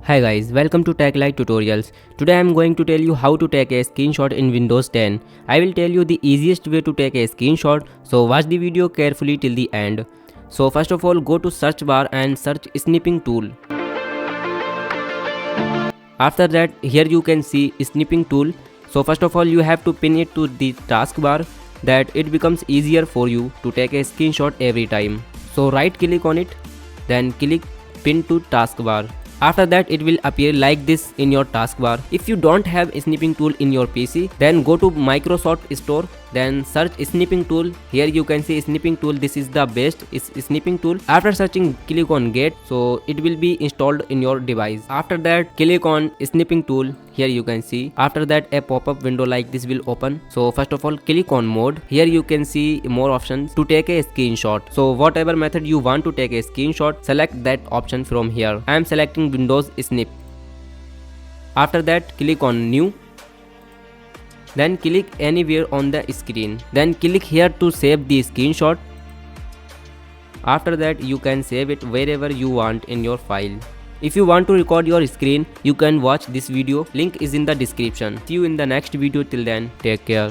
Hi guys, welcome to TechLite Tutorials. Today I am going to tell you how to take a screenshot in Windows 10. I will tell you the easiest way to take a screenshot, so watch the video carefully till the end. So first of all, go to search bar and search snipping tool. After that, here you can see snipping tool. So first of all, you have to pin it to the taskbar that it becomes easier for you to take a screenshot every time. So right click on it, then click pin to taskbar. After that, it will appear like this in your taskbar. If you don't have a snipping tool in your PC, then go to Microsoft Store, then search snipping tool. Here you can see snipping tool. This is the best snipping tool. After searching, click on get, so it will be installed in your device. After that, click on snipping tool. Here you can see. After that, a pop-up window like this will open. So first of all, click on mode. Here you can see more options to take a screenshot. So whatever method you want to take a screenshot, select that option from here. I am selecting Windows Snip. After that, click on new. Then click anywhere on the screen. Then click here to save the screenshot. After that, you can save it wherever you want in your file. If you want to record your screen, you can watch this video. Link is in the description. See you in the next video. Till then, take care.